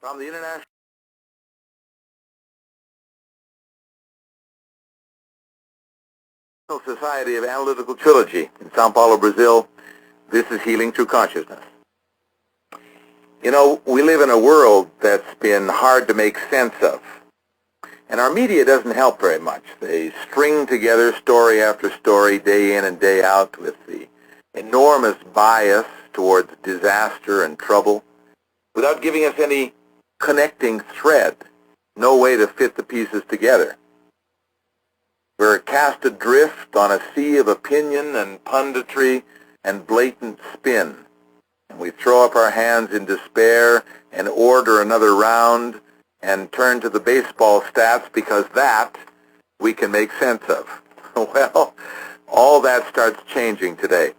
From the International Society of Analytical Trilogy in Sao Paulo, Brazil, this is Healing Through Consciousness. You know, we live in a world that's been hard to make sense of. And our media doesn't help very much. They string together story after story, day in and day out, with the enormous bias towards disaster and trouble, without giving us any connecting thread, no way to fit the pieces together. We're cast adrift on a sea of opinion and punditry and blatant spin. And we throw up our hands in despair and order another round and turn to the baseball stats because that we can make sense of. Well, all that starts changing today.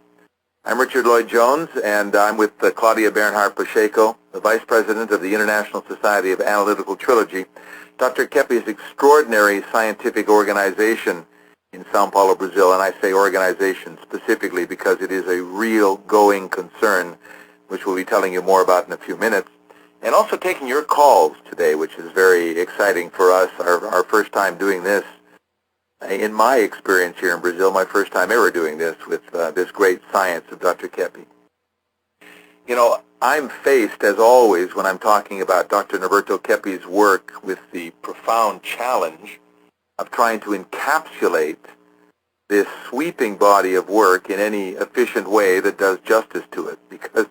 I'm Richard Lloyd Jones, and I'm with Claudia Bernhardt Pacheco, the Vice President of the International Society of Analytical Trilogy, Dr. Keppe's extraordinary scientific organization in Sao Paulo, Brazil. And I say organization specifically because it is a real going concern, which we'll be telling you more about in a few minutes. And also taking your calls today, which is very exciting for us, our first time doing this. In my experience here in Brazil, my first time ever doing this with this great science of Dr. Keppe. You know, I'm faced, as always, when I'm talking about Dr. Norberto Keppe's work with the profound challenge of trying to encapsulate this sweeping body of work in any efficient way that does justice to it, because,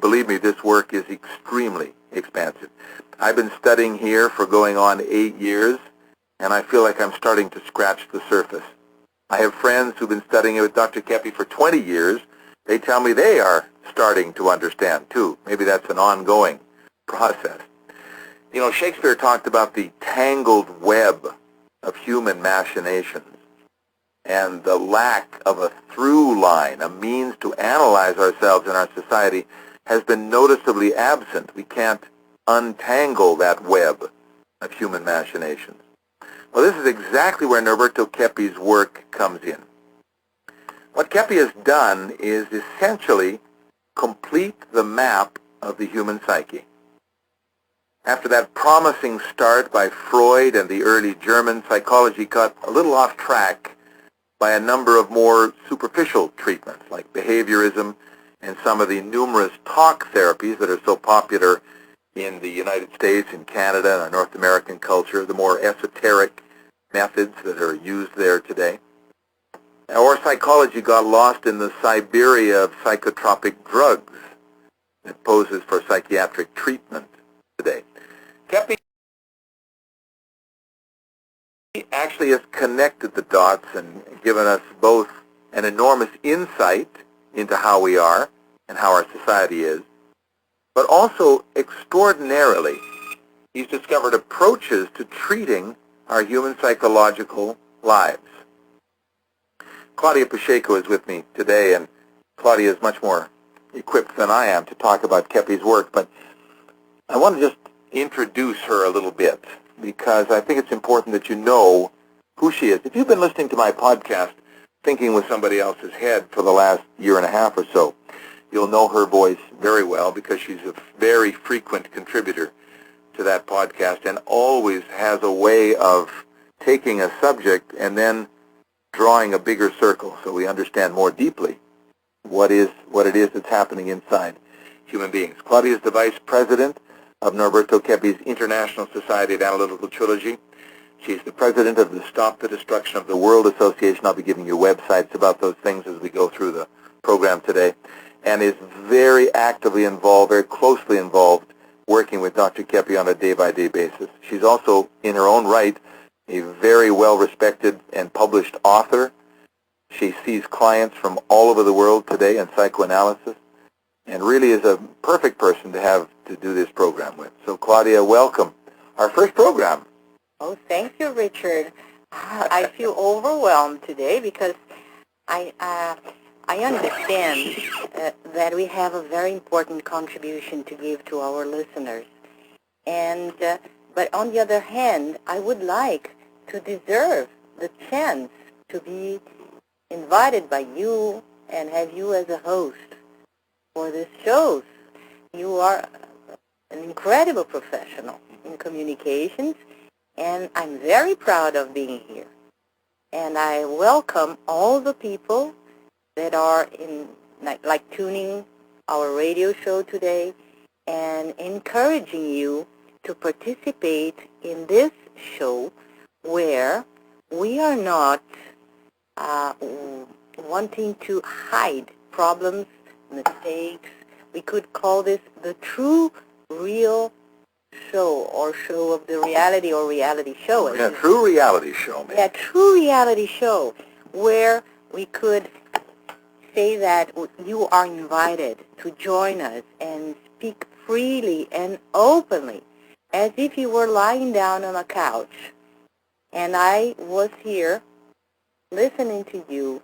believe me, this work is extremely expansive. I've been studying here for going on 8 years, and I feel like I'm starting to scratch the surface. I have friends who've been studying it with Dr. Keppe for 20 years. They tell me they are starting to understand, too. Maybe that's an ongoing process. You know, Shakespeare talked about the tangled web of human machinations and the lack of a through line, a means to analyze ourselves and our society, has been noticeably absent. We can't untangle that web of human machinations. Well, this is exactly where Norberto Keppe's work comes in. What Keppe has done is essentially complete the map of the human psyche. After that promising start by Freud and the early German psychology got a little off track by a number of more superficial treatments like behaviorism and some of the numerous talk therapies that are so popular in the United States, in Canada, and our North American culture, the more esoteric methods that are used there today. Our psychology got lost in the Siberia of psychotropic drugs that poses for psychiatric treatment today. Keppe actually has connected the dots and given us both an enormous insight into how we are and how our society is, but also extraordinarily, he's discovered approaches to treating our human psychological lives. Claudia Pacheco is with me today, and Claudia is much more equipped than I am to talk about Keppe's work, but I want to just introduce her a little bit because I think it's important that you know who she is. If you've been listening to my podcast, Thinking with Somebody Else's Head, for the last year and a half or so, you'll know her voice very well because she's a very frequent contributor to that podcast and always has a way of taking a subject and then drawing a bigger circle so we understand more deeply what it is that's happening inside human beings. Claudia is the Vice President of Norberto Keppe's International Society of Analytical Trilogy. She's the President of the Stop the Destruction of the World Association. I'll be giving you websites about those things as we go through the program today, and is very actively involved, very closely involved, working with Dr. Keppe on a day-by-day basis. She's also, in her own right, a very well-respected and published author. She sees clients from all over the world today in psychoanalysis, and really is a perfect person to have to do this program with. So, Claudia, welcome. Our first program. Oh, thank you, Richard. I feel overwhelmed today because I understand that we have a very important contribution to give to our listeners. And but on the other hand, I would like to deserve the chance to be invited by you and have you as a host for this show. You are an incredible professional in communications, and I'm very proud of being here. And I welcome all the people that are in like tuning our radio show today and encouraging you to participate in this show where we are not wanting to hide problems, mistakes. We could call this the true, real show, or show of the reality, or reality show. Yeah, true reality show, man. Yeah, true reality show, where we could say that you are invited to join us and speak freely and openly, as if you were lying down on a couch, and I was here listening to you.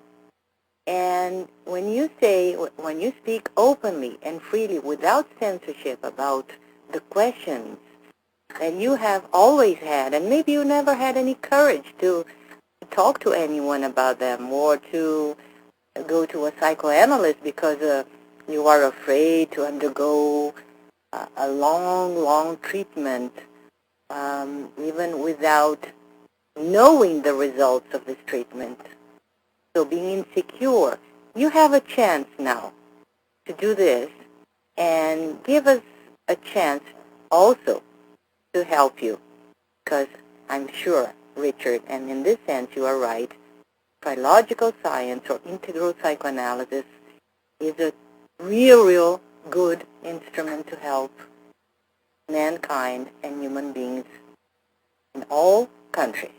And when you speak openly and freely without censorship about the questions that you have always had, and maybe you never had any courage to talk to anyone about them, or to go to a psychoanalyst because you are afraid to undergo a long treatment, even without knowing the results of this treatment. So being insecure, you have a chance now to do this and give us a chance also to help you, because I'm sure, Richard, and in this sense you are right, trilogical science or integral psychoanalysis is a real good instrument to help mankind and human beings in all countries.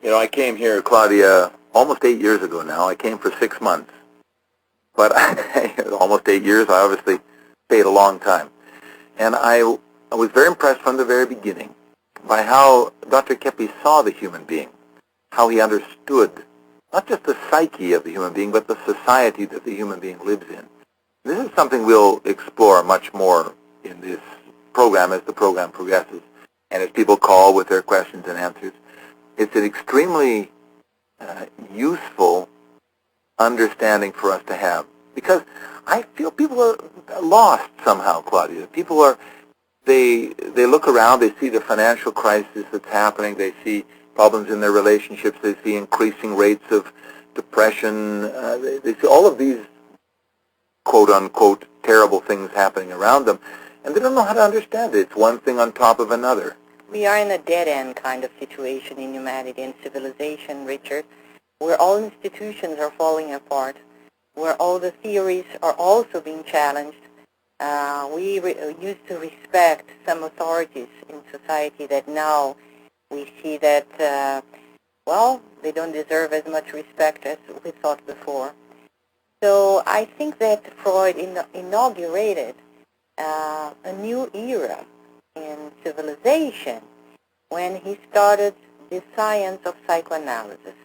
You know, I came here, Claudia, almost 8 years ago now. I came for 6 months. But almost 8 years, I obviously stayed a long time. And I was very impressed from the very beginning by how Dr. Kepi saw the human being, how he understood not just the psyche of the human being, but the society that the human being lives in. This is something we'll explore much more in this program as the program progresses, and as people call with their questions and answers. It's an extremely useful understanding for us to have, because I feel people are lost somehow, Claudia. People are, they look around, they see the financial crisis that's happening, they see problems in their relationships, they see increasing rates of depression, they see all of these quote-unquote terrible things happening around them, and they don't know how to understand it. It's one thing on top of another. We are in a dead-end kind of situation in humanity and civilization, Richard, where all institutions are falling apart, where all the theories are also being challenged. We used to respect some authorities in society that now we see that, well, they don't deserve as much respect as we thought before. So I think that Freud inaugurated a new era in civilization when he started the science of psychoanalysis.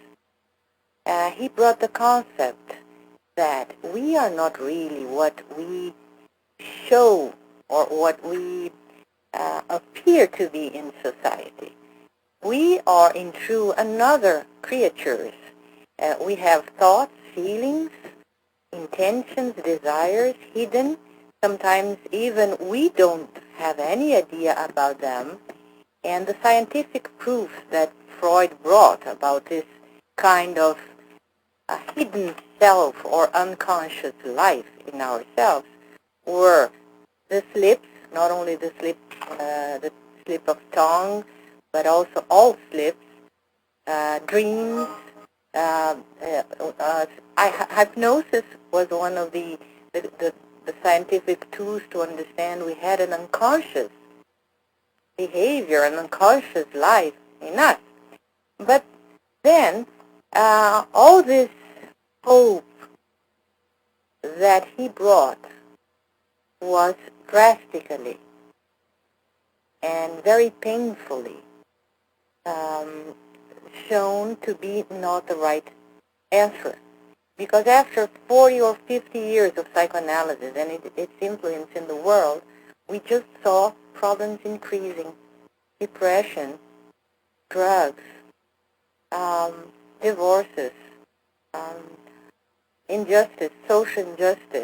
He brought the concept that we are not really what we show or what we appear to be in society. We are in true another creatures. We have thoughts, feelings, intentions, desires hidden. Sometimes even we don't have any idea about them. And the scientific proof that Freud brought about this kind of hidden self or unconscious life in ourselves were the slips, not only the slip of tongue, but also all slips, dreams. Hypnosis was one of the scientific tools to understand we had an unconscious behavior, an unconscious life in us. But then all this hope that he brought was drastically and very painfully shown to be not the right answer. Because after 40 or 50 years of psychoanalysis and its influence in the world, we just saw problems increasing. Depression, drugs, divorces, injustice, social injustice,